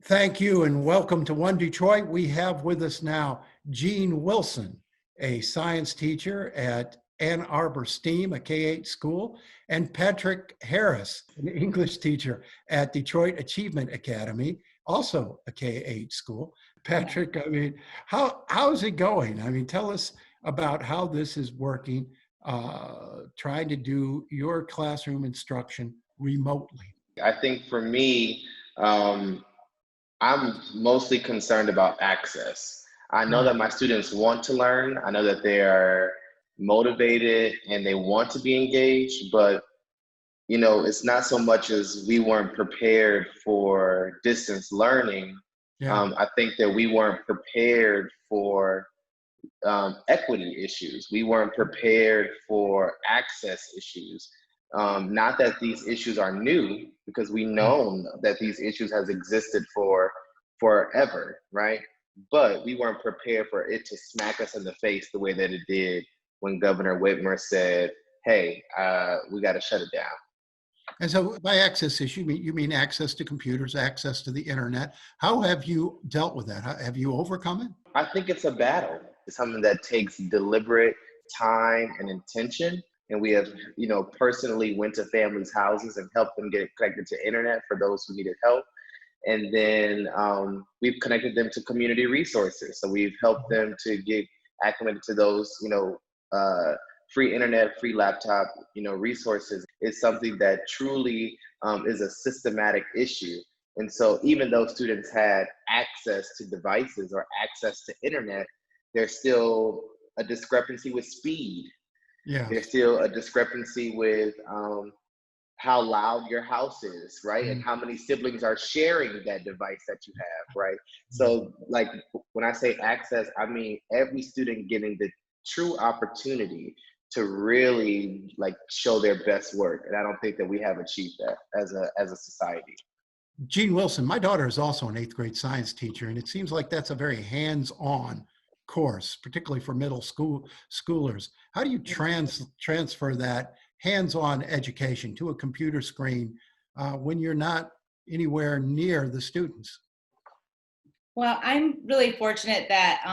Thank you and welcome to One Detroit. We have with us now Jeanie Wilson, a science teacher at Ann Arbor STEAM, a K-8 school, and Patrick Harris, an English teacher at Detroit Achievement Academy, also a K-8 school. Patrick, how's it going? Tell us about how this is working, trying to do your classroom instruction remotely. I think for me, I'm mostly concerned about access. I know that my students want to learn. I know that they are motivated and they want to be engaged, but it's not so much as we weren't prepared for distance learning. Yeah. I think that we weren't prepared for equity issues. We weren't prepared for access issues. Not that these issues are new, because we know that these issues has existed for forever, right? But we weren't prepared for it to smack us in the face the way that it did when Governor Whitmer said, "Hey, we got to shut it down." And so by access issue, you mean access to computers, access to the internet. How have you dealt with that? Have you overcome it? I think it's a battle. It's something that takes deliberate time and intention. And we have, personally went to families' houses and helped them get connected to internet for those who needed help. And then we've connected them to community resources. So we've helped them to get acclimated to those, free internet, free laptop, resources. Is something that truly is a systematic issue. And so even though students had access to devices or access to internet, there's still a discrepancy with speed. Yeah. There's still a discrepancy with how loud your house is, right? And how many siblings are sharing that device that you have, right? So like when I say access, I mean every student getting the true opportunity to really like show their best work. And I don't think that we have achieved that as a society. Jeanie Wilson, my daughter is also an 8th grade science teacher, and it seems like that's a very hands-on course, particularly for middle schoolers. How do you transfer that hands-on education to a computer screen when you're not anywhere near the students? Well, I'm really fortunate that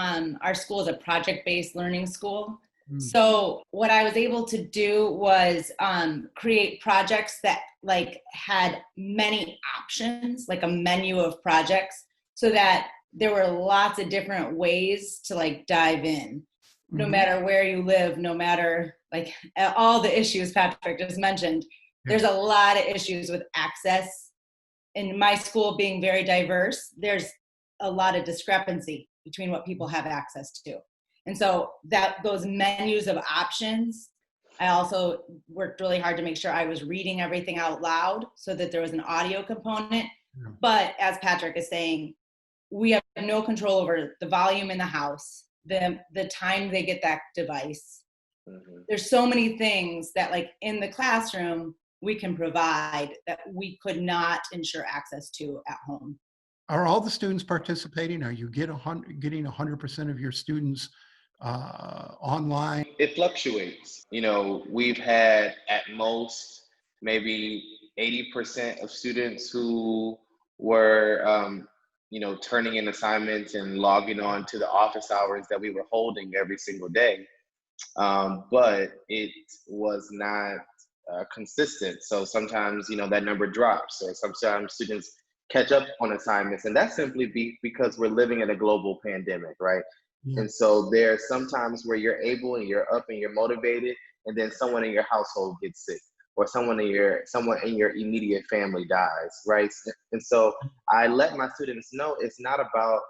our school is a project-based learning school. So what I was able to do was create projects that had many options, like a menu of projects, so that there were lots of different ways to dive in, no matter where you live, no matter all the issues Patrick just mentioned. There's a lot of issues with access. In my school being very diverse, there's a lot of discrepancy between what people have access to. And so those menus of options, I also worked really hard to make sure I was reading everything out loud so that there was an audio component. But as Patrick is saying, we have no control over the volume in the house, the time they get that device. There's so many things that in the classroom we can provide that we could not ensure access to at home. Are all the students participating? Are you getting 100% of your students online? It fluctuates. We've had at most maybe 80% of students who were, turning in assignments and logging on to the office hours that we were holding every single day. But it was not consistent. So sometimes, that number drops, or sometimes students catch up on assignments. And that's simply because we're living in a global pandemic, right? And so there are some times where you're able and you're up and you're motivated, and then someone in your household gets sick, or someone in your immediate family dies, right? And so I let my students know it's not about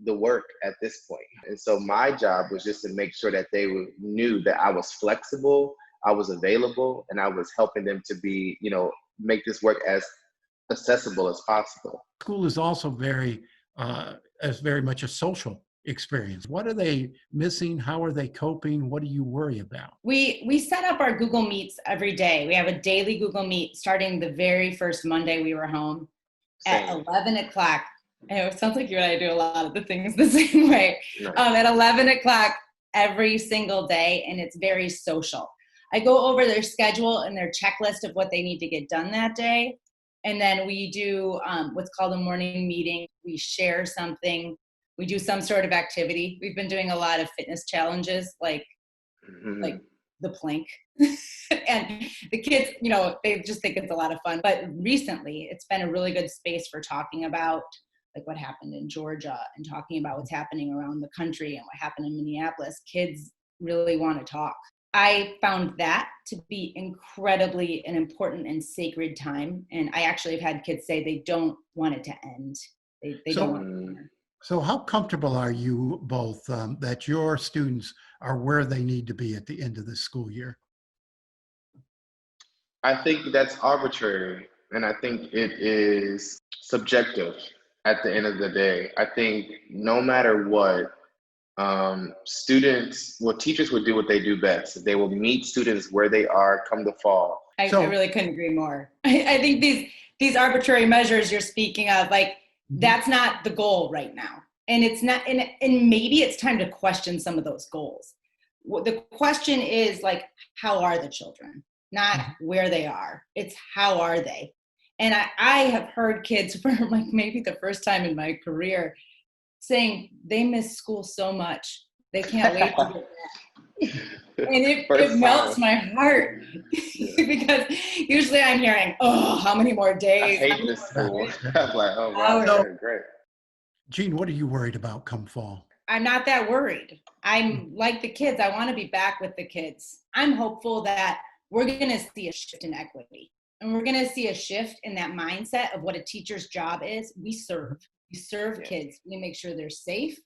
the work at this point. And so my job was just to make sure that they knew that I was flexible, I was available, and I was helping them to be, make this work as accessible as possible. School is also very much a social experience. What are they missing? How are they coping? What do you worry about? We set up our Google Meets every day. We have a daily Google Meet starting the very first Monday we were home at 11 o'clock. It sounds like you and I do a lot of the things the same way. At 11 o'clock every single day, and it's very social. I go over their schedule and their checklist of what they need to get done that day. And then we do what's called a morning meeting. We share something. We do some sort of activity. We've been doing a lot of fitness challenges, like the plank. And the kids, they just think it's a lot of fun. But recently, it's been a really good space for talking about like what happened in Georgia and talking about what's happening around the country and what happened in Minneapolis. Kids really want to talk. I found that to be incredibly an important and sacred time. And I actually have had kids say they don't want it to end. They don't want it to end. So how comfortable are you both that your students are where they need to be at the end of the school year? I think that's arbitrary, and I think it is subjective at the end of the day. I think no matter what, teachers would do what they do best. They will meet students where they are come the fall. I really couldn't agree more. I think these arbitrary measures you're speaking of, like, that's not the goal right now. And it's not, and maybe it's time to question some of those goals. The question is, like, how are the children? Not where they are. It's how are they? And I have heard kids for like maybe the first time in my career saying they miss school so much. They can't wait to get back. And it melts my heart because usually I'm hearing, oh, how many more days? I hate this school. I'm like, oh, wow, great. Jean, what are you worried about come fall? I'm not that worried. I'm like the kids. I want to be back with the kids. I'm hopeful that we're going to see a shift in equity. And we're going to see a shift in that mindset of what a teacher's job is. We serve kids. We make sure they're safe.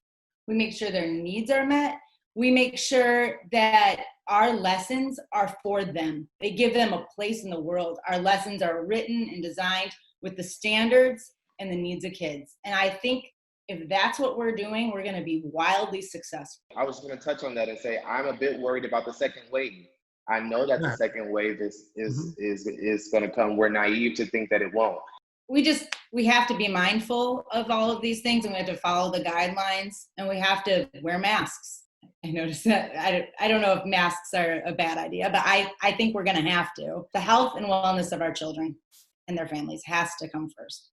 We make sure their needs are met. We make sure that our lessons are for them. They give them a place in the world. Our lessons are written and designed with the standards and the needs of kids. And I think if that's what we're doing, we're going to be wildly successful. I was going to touch on that and say, I'm a bit worried about the second wave. I know that the second wave is going to come. We're naive to think that it won't. We have to be mindful of all of these things, and we have to follow the guidelines, and we have to wear masks. I noticed that. I don't know if masks are a bad idea, but I think we're going to have to. The health and wellness of our children and their families has to come first.